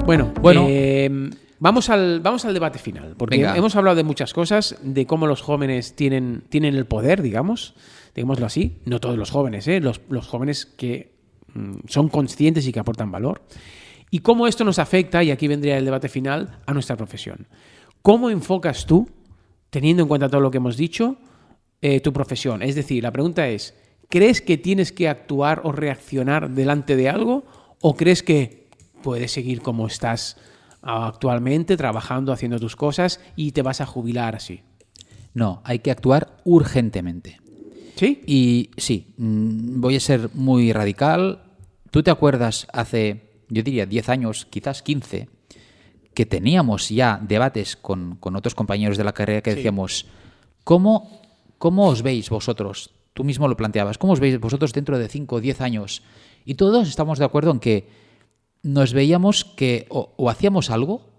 Bueno, Bueno. Vamos al debate final, porque Venga. hemos hablado de muchas cosas, de cómo los jóvenes tienen el poder, digámoslo así. No todos los jóvenes, los jóvenes que son conscientes y que aportan valor. Y cómo esto nos afecta, y aquí vendría el debate final, a nuestra profesión. ¿Cómo enfocas tú, teniendo en cuenta todo lo que hemos dicho, tu profesión? Es decir, la pregunta es, ¿crees que tienes que actuar o reaccionar delante de algo? ¿O crees que puedes seguir como estás actualmente, trabajando, haciendo tus cosas y te vas a jubilar así? No, hay que actuar urgentemente. ¿Sí? Y sí, voy a ser muy radical. ¿Tú te acuerdas hace, yo diría, 10 años, quizás 15, que teníamos ya debates con otros compañeros de la carrera que decíamos, ¿cómo os veis vosotros? Tú mismo lo planteabas, ¿cómo os veis vosotros dentro de 5 o 10 años? Y todos estamos de acuerdo en que nos veíamos que o hacíamos algo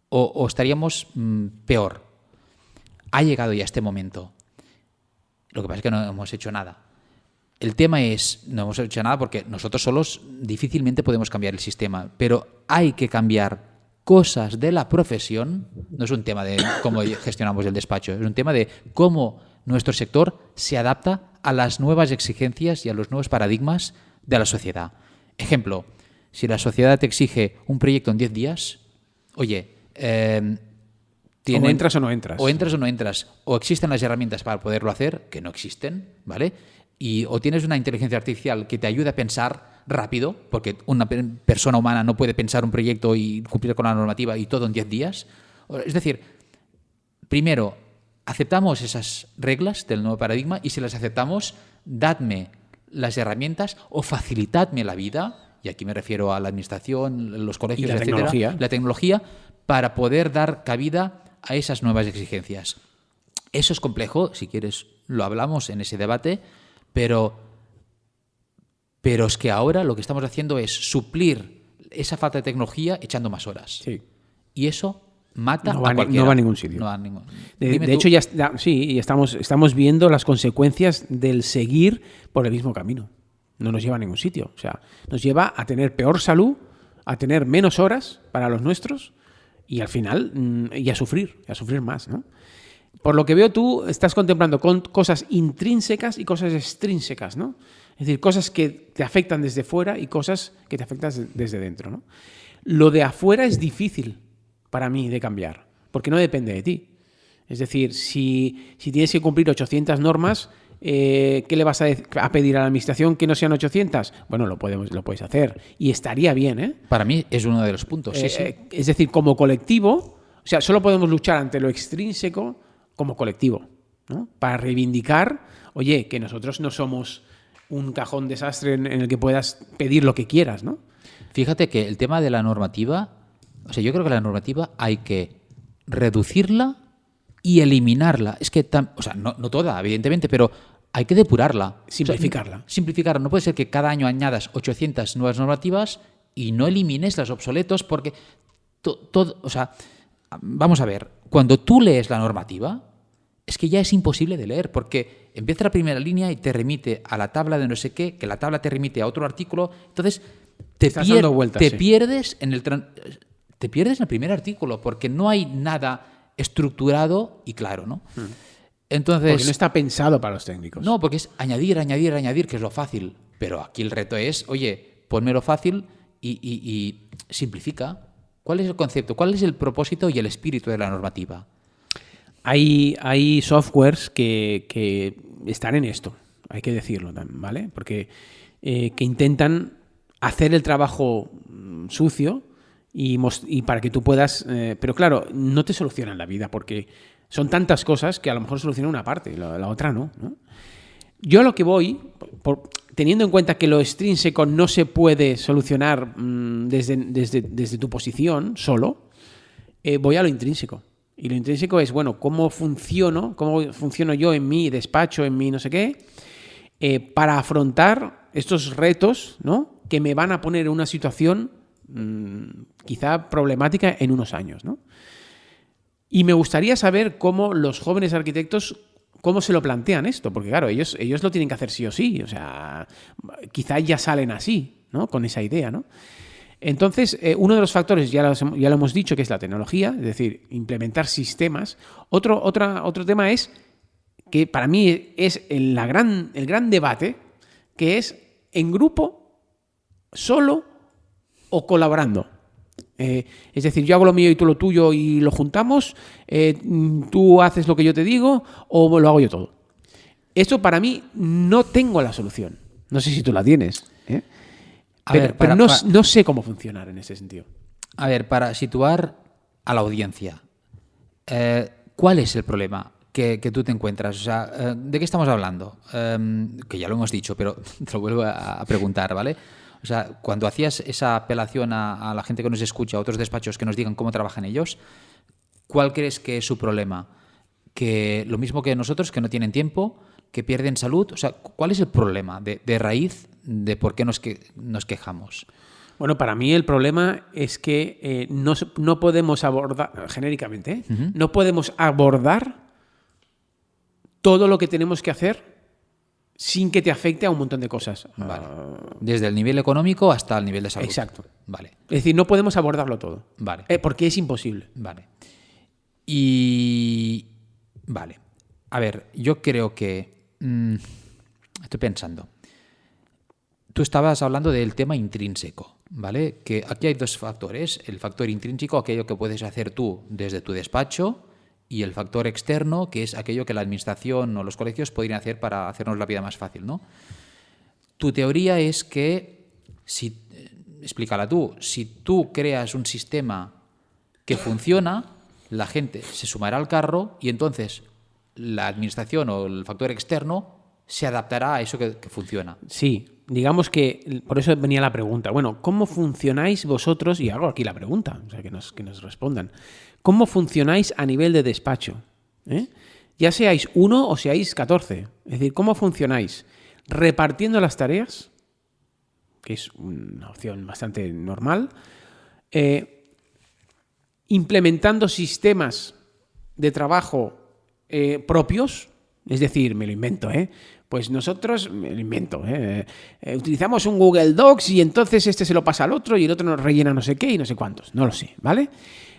o estaríamos peor. Ha llegado ya este momento. Lo que pasa es que no hemos hecho nada. El tema es, no hemos hecho nada porque nosotros solos difícilmente podemos cambiar el sistema, pero hay que cambiar cosas de la profesión. No es un tema de cómo gestionamos el despacho, es un tema de cómo nuestro sector se adapta a las nuevas exigencias y a los nuevos paradigmas de la sociedad. Ejemplo, si la sociedad te exige un proyecto en 10 días, oye, o entras o no entras. O entras o no entras. O existen las herramientas para poderlo hacer, que no existen, ¿vale? O tienes una inteligencia artificial que te ayuda a pensar rápido, porque una persona humana no puede pensar un proyecto y cumplir con la normativa y todo en 10 días. Es decir, primero, aceptamos esas reglas del nuevo paradigma y si las aceptamos, dadme las herramientas o facilitadme la vida, y aquí me refiero a la administración, los colegios, etcétera, la tecnología, para poder dar cabida a esas nuevas exigencias. Eso es complejo, si quieres lo hablamos en ese debate, pero es que ahora lo que estamos haciendo es suplir esa falta de tecnología echando más horas. Sí. Y eso mata a cualquiera. No va a ningún sitio. No va a ningún... De hecho, ya estamos viendo las consecuencias del seguir por el mismo camino. No nos lleva a ningún sitio. O sea, nos lleva a tener peor salud, a tener menos horas para los nuestros y al final y a sufrir más, ¿no? Por lo que veo, tú estás contemplando con cosas intrínsecas y cosas extrínsecas, ¿no? Es decir, cosas que te afectan desde fuera y cosas que te afectan desde dentro, ¿no? Lo de afuera es difícil para mí de cambiar, porque no depende de ti. Es decir, si tienes que cumplir 800 normas, ¿qué le vas a pedir a la administración que no sean 800? Bueno, lo puedes hacer y estaría bien, ¿eh? Para mí es uno de los puntos, sí. Es decir, como colectivo, o sea, solo podemos luchar ante lo extrínseco como colectivo, ¿no? Para reivindicar, oye, que nosotros no somos un cajón desastre en el que puedas pedir lo que quieras, ¿no? Fíjate que el tema de la normativa, o sea, yo creo que la normativa hay que reducirla y eliminarla. Es que, o sea, no toda, evidentemente, pero hay que depurarla. Simplificarla. O sea, simplificarla. No puede ser que cada año añadas 800 nuevas normativas y no elimines las obsoletos porque todo, o sea, vamos a ver, cuando tú lees la normativa, es que ya es imposible de leer porque empieza la primera línea y te remite a la tabla de no sé qué, que la tabla te remite a otro artículo, entonces te pierdes en el primer artículo porque no hay nada estructurado y claro, ¿no? Entonces, porque no está pensado para los técnicos. No, porque es añadir, que es lo fácil. Pero aquí el reto es, oye, ponme lo fácil y simplifica. ¿Cuál es el concepto? ¿Cuál es el propósito y el espíritu de la normativa? Hay softwares que están en esto, hay que decirlo, ¿vale? Porque que intentan hacer el trabajo sucio y para que tú puedas... pero claro, no te solucionan la vida porque son tantas cosas que a lo mejor solucionan una parte y la otra no, ¿no? Yo a lo que voy, teniendo en cuenta que lo extrínseco no se puede solucionar desde tu posición solo, voy a lo intrínseco. Y lo intrínseco es, bueno, cómo funciono yo en mi despacho, en mi no sé qué, para afrontar estos retos, ¿no? Que me van a poner en una situación quizá problemática en unos años, ¿no? Y me gustaría saber cómo los jóvenes arquitectos, cómo se lo plantean esto, porque claro, ellos lo tienen que hacer sí o sí, o sea, quizá ya salen así, ¿no? Con esa idea, ¿no? Entonces, uno de los factores, ya lo hemos dicho, que es la tecnología, es decir, implementar sistemas. Otro tema es, que para mí es el gran debate, que es en grupo, solo o colaborando. Es decir, yo hago lo mío y tú lo tuyo y lo juntamos, tú haces lo que yo te digo o lo hago yo todo. Esto para mí no tengo la solución. No sé si tú la tienes. Pero no sé cómo funcionar en ese sentido. A ver, para situar a la audiencia, ¿cuál es el problema que tú te encuentras? O sea, ¿de qué estamos hablando? Que ya lo hemos dicho, pero te lo vuelvo a preguntar, ¿vale? O sea, cuando hacías esa apelación a la gente que nos escucha, a otros despachos que nos digan cómo trabajan ellos, ¿cuál crees que es su problema? ¿Que lo mismo que nosotros, que no tienen tiempo, que pierden salud? O sea, ¿cuál es el problema de raíz de por qué nos quejamos? Bueno, para mí el problema es que no podemos abordar, genéricamente, no podemos abordar todo lo que tenemos que hacer sin que te afecte a un montón de cosas. Vale. Desde el nivel económico hasta el nivel de salud. Exacto. Vale. Es decir, no podemos abordarlo todo. Vale. Porque es imposible. Vale. Vale. A ver, yo creo que... estoy pensando. Tú estabas hablando del tema intrínseco, ¿vale? Que aquí hay dos factores. El factor intrínseco, aquello que puedes hacer tú desde tu despacho, y el factor externo, que es aquello que la administración o los colegios podrían hacer para hacernos la vida más fácil, ¿no? Tu teoría es que, explícala tú, si tú creas un sistema que funciona, la gente se sumará al carro y entonces la administración o el factor externo se adaptará a eso que funciona. Sí, digamos que por eso venía la pregunta. Bueno, ¿cómo funcionáis vosotros? Y hago aquí la pregunta, o sea, que nos respondan. ¿Cómo funcionáis a nivel de despacho? Ya seáis 1 o seáis 14. Es decir, ¿cómo funcionáis? Repartiendo las tareas, que es una opción bastante normal, implementando sistemas de trabajo propios, es decir, me lo invento, pues nosotros, me lo invento, utilizamos un Google Docs y entonces este se lo pasa al otro y el otro nos rellena no sé qué y no sé cuántos, no lo sé, ¿vale?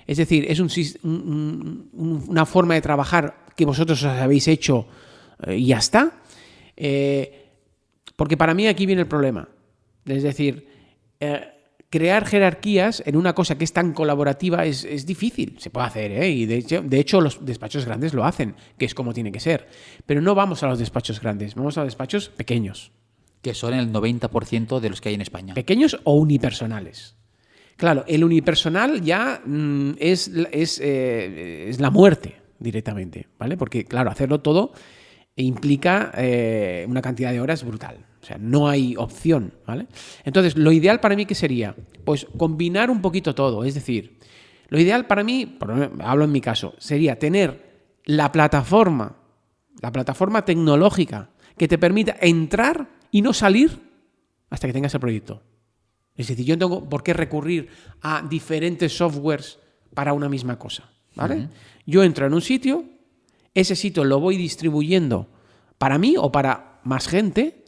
Es decir, es una forma de trabajar que vosotros os habéis hecho y ya está. Porque para mí aquí viene el problema. Es decir, crear jerarquías en una cosa que es tan colaborativa es difícil. Se puede hacer, y de hecho los despachos grandes lo hacen, que es como tiene que ser. Pero no vamos a los despachos grandes, vamos a los despachos pequeños. Que son el 90% de los que hay en España. Pequeños o unipersonales. Claro, el unipersonal ya es la muerte directamente, ¿vale? Porque, claro, hacerlo todo implica una cantidad de horas brutal. O sea, no hay opción, ¿vale? Entonces, lo ideal para mí, ¿qué sería? Pues combinar un poquito todo. Es decir, lo ideal para mí, hablo en mi caso, sería tener la plataforma tecnológica que te permita entrar y no salir hasta que tengas el proyecto. Es decir, yo no tengo por qué recurrir a diferentes softwares para una misma cosa, ¿vale? Uh-huh. Yo entro en un sitio, ese sitio lo voy distribuyendo para mí o para más gente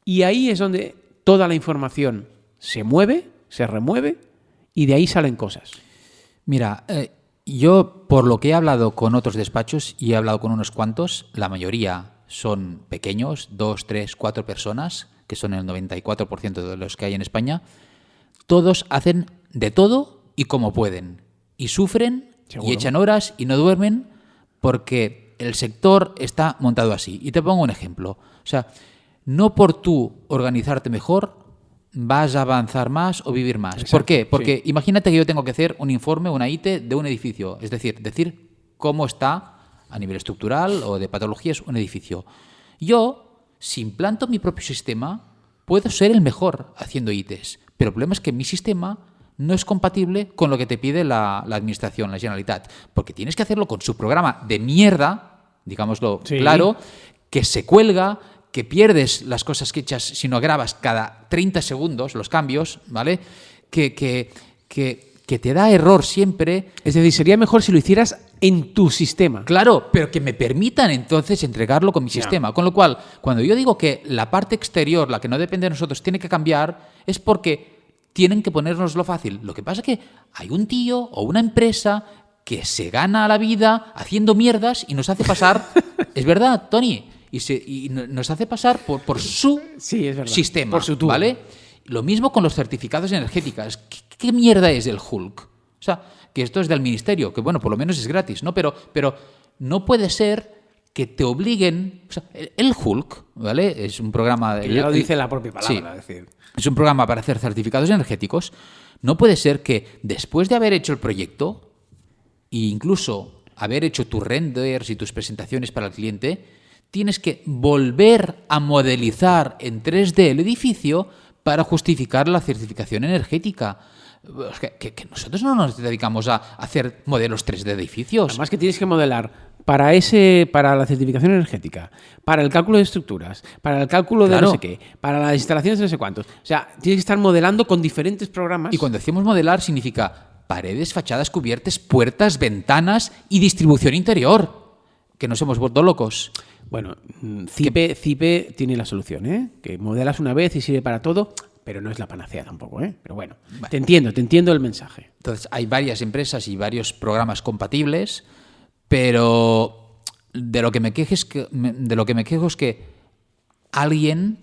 y ahí es donde toda la información se mueve, se remueve y de ahí salen cosas. Mira, yo por lo que he hablado con otros despachos y he hablado con unos cuantos, la mayoría son pequeños, 2, 3, 4 personas, que son el 94% de los que hay en España. Todos hacen de todo y como pueden. Y sufren, ¿seguro? Y echan horas y no duermen porque el sector está montado así. Y te pongo un ejemplo. O sea, no por tú organizarte mejor vas a avanzar más o vivir más. Exacto. ¿Por qué? Porque sí. Imagínate que yo tengo que hacer un informe, una IT de un edificio. Es decir cómo está a nivel estructural o de patologías un edificio. Yo, si implanto mi propio sistema, puedo ser el mejor haciendo ITs. Pero el problema es que mi sistema no es compatible con lo que te pide la administración, la Generalitat. Porque tienes que hacerlo con su programa de mierda, digámoslo claro, que se cuelga, que pierdes las cosas que echas si no grabas cada 30 segundos, los cambios, ¿vale? Que te da error siempre. Es decir, sería mejor si lo hicieras en tu sistema. Claro, pero que me permitan entonces entregarlo con mi sistema. Con lo cual, cuando yo digo que la parte exterior, la que no depende de nosotros, tiene que cambiar, es porque tienen que ponernoslo fácil. Lo que pasa es que hay un tío o una empresa que se gana la vida haciendo mierdas y nos hace pasar, es verdad, Tony, y nos hace pasar por su Sí, es verdad. sistema, Por su tubo. ¿vale? Lo mismo con los certificados energéticos. ¿Qué mierda es el Hulk? O sea, que esto es del ministerio, que bueno, por lo menos es gratis, ¿no? Pero no puede ser que te obliguen... O sea, el Hulk, ¿vale? Es un programa... Que ya lo dice la propia palabra. Sí. Es decir, Es un programa para hacer certificados energéticos. No puede ser que después de haber hecho el proyecto e incluso haber hecho tus renders y tus presentaciones para el cliente, tienes que volver a modelizar en 3D el edificio para justificar la certificación energética. Es que nosotros no nos dedicamos a hacer modelos 3D de edificios. además que tienes que modelar para la certificación energética, para el cálculo de estructuras, para el cálculo de Claro. no sé qué, para las instalaciones de no sé cuántos. O sea, tienes que estar modelando con diferentes programas. Y cuando decimos modelar significa paredes, fachadas, cubiertas, puertas, ventanas y distribución interior. Que nos hemos vuelto locos. Bueno, Cipe tiene la solución, ¿eh? Que modelas una vez y sirve para todo, pero no es la panacea tampoco, ¿eh? Pero bueno, te entiendo el mensaje. Entonces, hay varias empresas y varios programas compatibles, pero de lo que me quejo es que alguien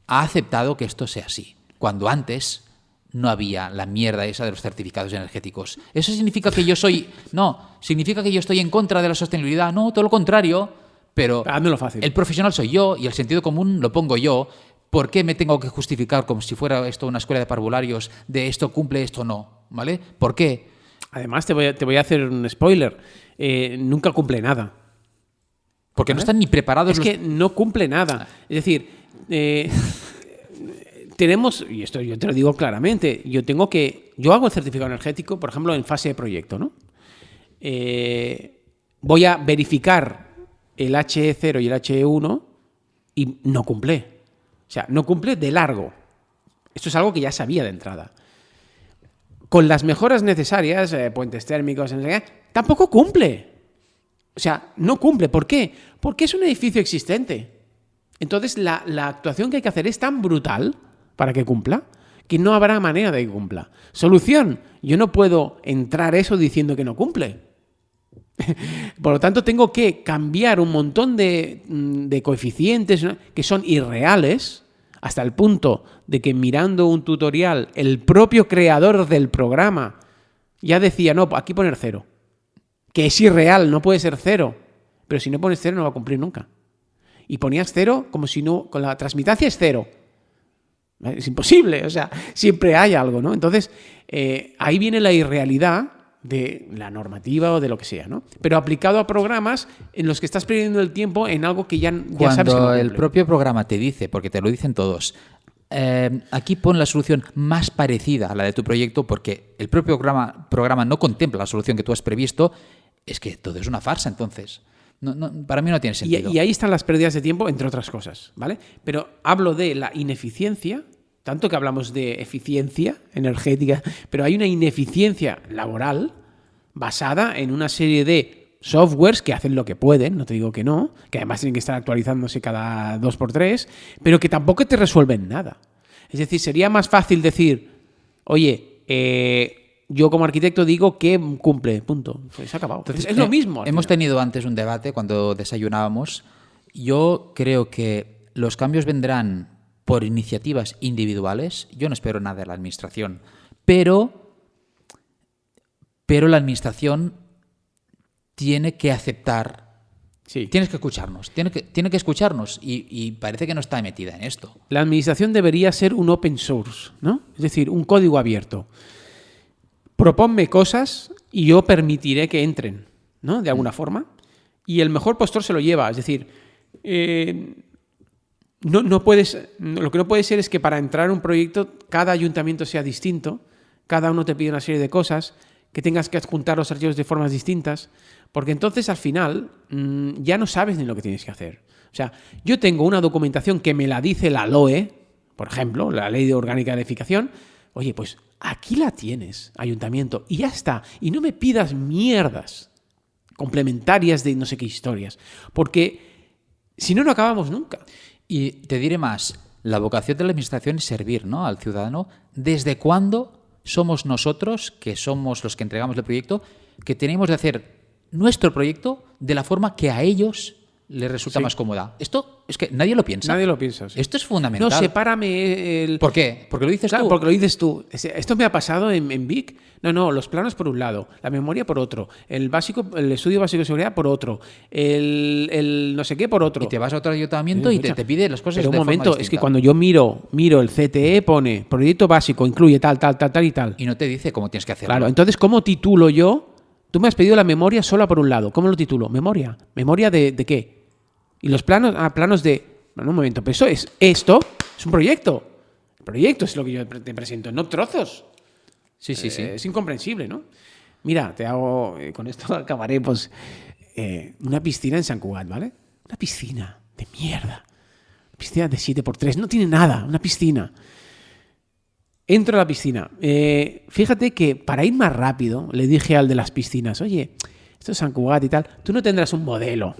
ha aceptado que esto sea así, cuando antes no había la mierda esa de los certificados energéticos. ¿Eso significa que yo soy...? No, significa que yo estoy en contra de la sostenibilidad. No, todo lo contrario, pero Házmelo fácil. el profesional soy yo y el sentido común lo pongo yo. ¿Por qué me tengo que justificar como si fuera esto una escuela de parvularios de esto cumple, esto no? ¿Vale? ¿Por qué? Además, te voy a hacer un spoiler. Nunca cumple nada. Porque no están ni preparados Es que no cumple nada. Es decir, tenemos, y esto yo te lo digo claramente, yo hago el certificado energético, por ejemplo, en fase de proyecto, ¿no? Voy a verificar el HE0 y el HE1 y no cumple. O sea, no cumple de largo. Esto es algo que ya sabía de entrada. Con las mejoras necesarias, puentes térmicos, no sé qué, tampoco cumple. O sea, no cumple. ¿Por qué? Porque es un edificio existente. Entonces, la actuación que hay que hacer es tan brutal para que cumpla que no habrá manera de que cumpla. Solución. Yo no puedo entrar eso diciendo que no cumple. Por lo tanto, tengo que cambiar un montón de coeficientes, ¿no?, que son irreales, hasta el punto de que mirando un tutorial, el propio creador del programa ya decía, no, aquí poner 0. Que es irreal, no puede ser 0. Pero si no pones 0 no va a cumplir nunca. Y ponías 0 como si no, con la transmitancia es 0. Es imposible, o sea, siempre hay algo, ¿no? Entonces, ahí viene la irrealidad de la normativa o de lo que sea, ¿no? Pero aplicado a programas en los que estás perdiendo el tiempo en algo que ya sabes que no Cuando cumple. el propio programa te dice, porque te lo dicen todos, aquí pon la solución más parecida a la de tu proyecto, porque el propio programa no contempla la solución que tú has previsto, es que todo es una farsa, entonces. Para mí no tiene sentido. Y ahí están las pérdidas de tiempo, entre otras cosas, ¿vale? Pero hablo de la ineficiencia, tanto que hablamos de eficiencia energética, pero hay una ineficiencia laboral basada en una serie de softwares que hacen lo que pueden, no te digo que no, que además tienen que estar actualizándose cada 2x3, pero que tampoco te resuelven nada. Es decir, sería más fácil decir, oye, yo como arquitecto digo que cumple, punto. Pues se ha acabado. Entonces, es lo mismo. al Hemos final. tenido antes un debate cuando desayunábamos. Yo creo que los cambios vendrán por iniciativas individuales. Yo no espero nada de la administración, pero la administración tiene que aceptar. Sí. Tienes que escucharnos, tiene que escucharnos y parece que no está metida en esto. La administración debería ser un open source, ¿no? Es decir, un código abierto. Proponme cosas y yo permitiré que entren, ¿no? De alguna forma. Y el mejor postor se lo lleva. Es decir, no puedes, lo que no puede ser es que para entrar a un proyecto cada ayuntamiento sea distinto, cada uno te pide una serie de cosas, que tengas que adjuntar los archivos de formas distintas, porque entonces al final ya no sabes ni lo que tienes que hacer. O sea, yo tengo una documentación que me la dice la LOE, por ejemplo, la Ley Orgánica de Edificación. Oye, pues aquí la tienes, ayuntamiento, y ya está. Y no me pidas mierdas complementarias de no sé qué historias, porque si no, no acabamos nunca. Y te diré más, la vocación de la administración es servir, ¿no?, al ciudadano. ¿Desde cuándo somos nosotros, que somos los que entregamos el proyecto, que tenemos de hacer nuestro proyecto de la forma que a ellos les resulta más cómoda? Esto es que nadie lo piensa. Nadie lo piensa. Sí. Esto es fundamental. No, sepárame el... ¿Por qué? ¿Porque lo dices Claro, tú? porque lo dices tú. Esto me ha pasado en Vic. No, los planos por un lado, la memoria por otro, el estudio básico de seguridad por otro, el no sé qué por otro. Y te vas a otro ayuntamiento y te pide las cosas Pero de un momento, forma es que distinta. cuando yo miro el CTE pone proyecto básico, incluye tal y tal. Y no te dice cómo tienes que hacerlo. Claro, entonces, ¿cómo titulo yo? Tú me has pedido la memoria sola por un lado. ¿Cómo lo titulo? Memoria. ¿Memoria de qué? Y los planos, planos de... Bueno, un momento, pero esto es un proyecto. El proyecto es lo que yo te presento, no trozos. Sí. Es incomprensible, ¿no? Mira, te hago... con esto acabaré, pues... una piscina en Sant Cugat, ¿vale? Una piscina de mierda. Una piscina de 7x3. No tiene nada, una piscina. Entro a la piscina. Fíjate que para ir más rápido, le dije al de las piscinas, oye, esto es Sant Cugat y tal, tú no tendrás un modelo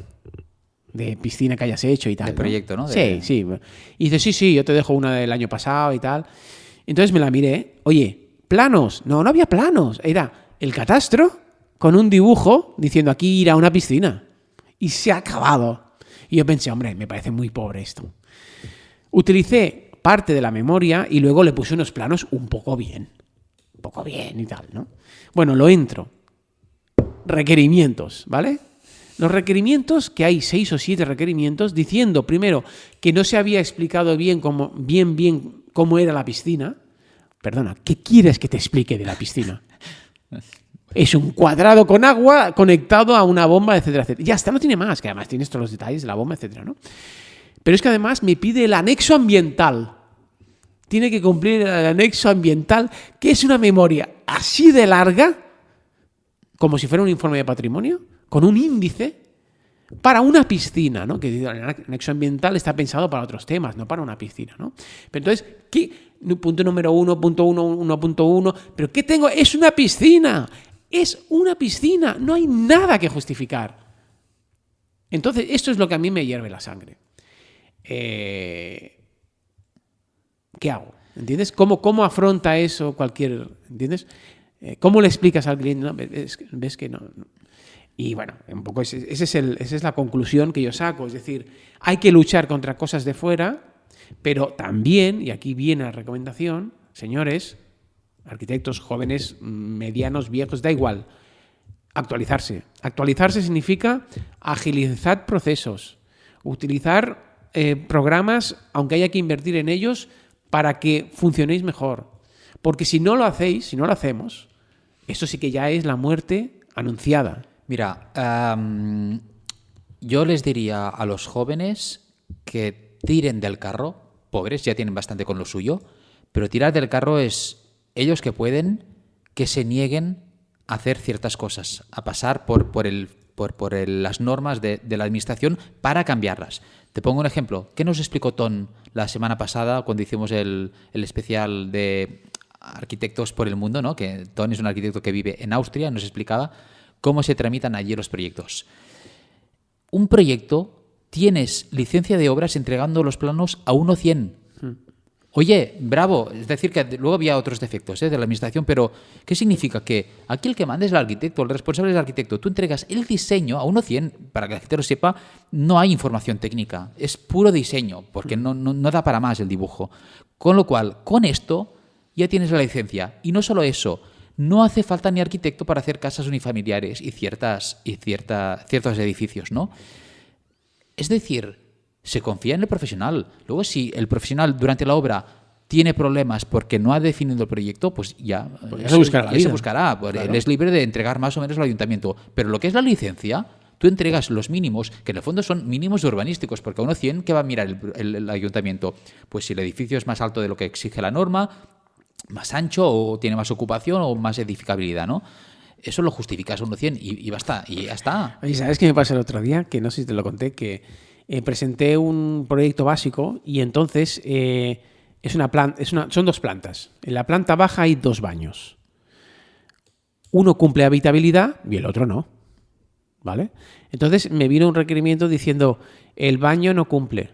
de piscina que hayas hecho y tal. De proyecto, ¿no? Sí. Y dice, sí, yo te dejo una del año pasado y tal. Entonces me la miré. Oye, ¿planos? No había planos. Era el catastro con un dibujo diciendo aquí irá una piscina. Y se ha acabado. Y yo pensé, hombre, me parece muy pobre esto. Utilicé parte de la memoria y luego le puse unos planos un poco bien y tal, ¿no? Bueno, lo entro. Requerimientos, ¿vale? Los requerimientos, que hay 6 o 7 requerimientos, diciendo primero que no se había explicado bien cómo era la piscina. Perdona, ¿qué quieres que te explique de la piscina? Es un cuadrado con agua conectado a una bomba, etcétera, etcétera. Ya está, no tiene más, que además tienes todos los detalles de la bomba, etcétera, ¿no? Pero es que además me pide el anexo ambiental. Tiene que cumplir el anexo ambiental, que es una memoria así de larga, como si fuera un informe de patrimonio, con un índice para una piscina, ¿no? Que el anexo ambiental está pensado para otros temas, no para una piscina, ¿no? Pero entonces, ¿qué? Punto número 1.1, ¿pero qué tengo? Es una piscina. Es una piscina. No hay nada que justificar. Entonces, esto es lo que a mí me hierve la sangre. ¿Qué hago? ¿Entiendes? ¿Cómo afronta eso cualquier... ¿Entiendes? ¿Cómo le explicas al cliente? No, ves que no. Y bueno, un poco esa es la conclusión que yo saco. Es decir, hay que luchar contra cosas de fuera, pero también, y aquí viene la recomendación, señores, arquitectos jóvenes, medianos, viejos, da igual, actualizarse. Actualizarse significa agilizar procesos, utilizar programas, aunque haya que invertir en ellos, para que funcionéis mejor. Porque si no lo hacemos, eso sí que ya es la muerte anunciada. Mira, yo les diría a los jóvenes que tiren del carro, pobres, ya tienen bastante con lo suyo, pero tirar del carro es ellos que pueden, que se nieguen a hacer ciertas cosas, a pasar por las normas de la administración para cambiarlas. Te pongo un ejemplo. ¿Qué nos explicó Ton la semana pasada cuando hicimos el especial de arquitectos por el mundo, ¿no? Que Ton es un arquitecto que vive en Austria, nos explicaba cómo se tramitan allí los proyectos. Un proyecto, tienes licencia de obras entregando los planos a 1/100. Oye, bravo, es decir, que luego había otros defectos de la administración, pero ¿qué significa? Que aquí el que manda es el arquitecto, el responsable es el arquitecto. Tú entregas el diseño a 1/100, para que el arquitecto sepa, no hay información técnica, es puro diseño, porque no da para más el dibujo. Con lo cual, con esto ya tienes la licencia. Y no solo eso, no hace falta ni arquitecto para hacer casas unifamiliares y ciertos edificios, ¿no? Es decir, se confía en el profesional. Luego, si el profesional durante la obra tiene problemas porque no ha definido el proyecto, pues ya se buscará la vida. Se buscará. Claro. Él es libre de entregar más o menos al ayuntamiento. Pero lo que es la licencia, tú entregas los mínimos, que en el fondo son mínimos urbanísticos, porque a 1/100, ¿qué va a mirar el ayuntamiento? Pues si el edificio es más alto de lo que exige la norma, más ancho, o tiene más ocupación, o más edificabilidad, ¿no? Eso lo justificas a 1/100 y basta, y ya está. Oye, ¿sabes qué me pasó el otro día? Que no sé si te lo conté, que presenté un proyecto básico y entonces son 2 plantas. En la planta baja hay 2 baños. Uno cumple habitabilidad y el otro no. ¿Vale? Entonces me vino un requerimiento diciendo, el baño no cumple.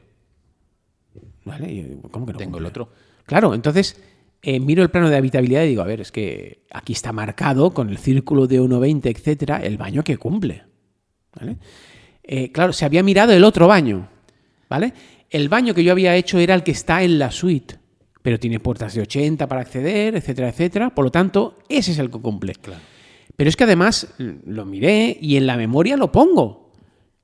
¿Vale? Y yo, ¿cómo que no Tengo el cumple? otro. Claro, entonces miro el plano de habitabilidad y digo, a ver, es que aquí está marcado con el círculo de 1,20, etcétera, el baño que cumple. ¿Vale? Claro, se había mirado el otro baño. ¿Vale? El baño que yo había hecho era el que está en la suite, pero tiene puertas de 80 para acceder, etcétera, etcétera. Por lo tanto, ese es el que cumple. Claro. Pero es que además lo miré y en la memoria lo pongo.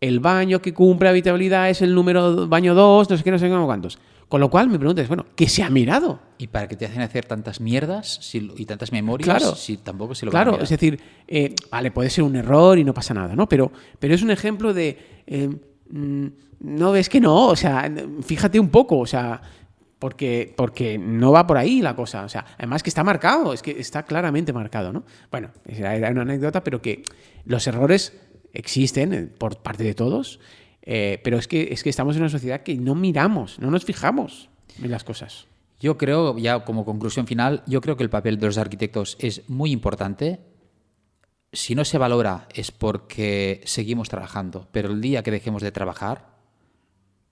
El baño que cumple habitabilidad es el número baño 2, no sé qué, no sé cómo cuántos. Con lo cual mi pregunta es, bueno, ¿qué se ha mirado? ¿Y para qué te hacen hacer tantas mierdas y tantas memorias Claro. si tampoco se lo van a Claro, mirar? es decir, vale, puede ser un error y no pasa nada, ¿no? Pero es un ejemplo de, no ves que no, o sea, fíjate un poco, o sea, porque no va por ahí la cosa, o sea, además que está marcado, es que está claramente marcado, ¿no? Bueno, era una anécdota, pero que los errores existen por parte de todos, pero es que estamos en una sociedad que no miramos, no nos fijamos en las cosas. Yo creo, ya como conclusión final, yo creo que el papel de los arquitectos es muy importante. Si no se valora es porque seguimos trabajando, pero el día que dejemos de trabajar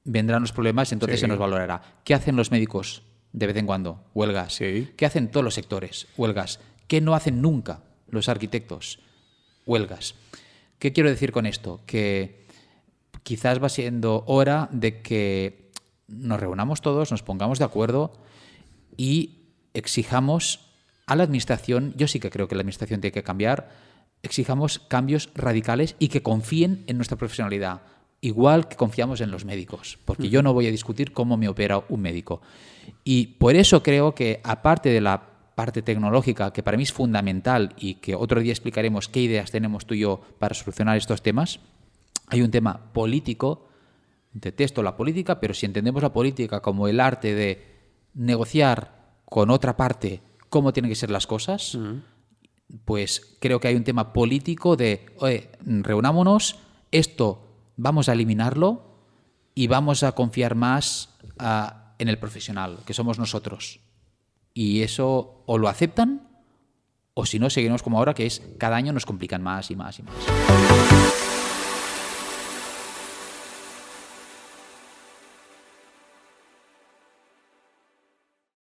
vendrán los problemas y entonces Sí. se nos valorará. ¿Qué hacen los médicos de vez en cuando? Huelgas. Sí. ¿Qué hacen todos los sectores? Huelgas. ¿Qué no hacen nunca los arquitectos? Huelgas. ¿Qué quiero decir con esto? Que quizás va siendo hora de que nos reunamos todos, nos pongamos de acuerdo y exijamos a la administración, yo sí que creo que la administración tiene que cambiar, exijamos cambios radicales y que confíen en nuestra profesionalidad, igual que confiamos en los médicos, porque yo no voy a discutir cómo me opera un médico. Y por eso creo que, aparte de la parte tecnológica, que para mí es fundamental y que otro día explicaremos qué ideas tenemos tú y yo para solucionar estos temas, hay un tema político. Detesto la política, pero si entendemos la política como el arte de negociar con otra parte cómo tienen que ser las cosas, pues creo que hay un tema político de, oye, reunámonos, esto vamos a eliminarlo y vamos a confiar más en el profesional, que somos nosotros. Y eso o lo aceptan o si no, seguiremos como ahora, que es cada año nos complican más y más y más.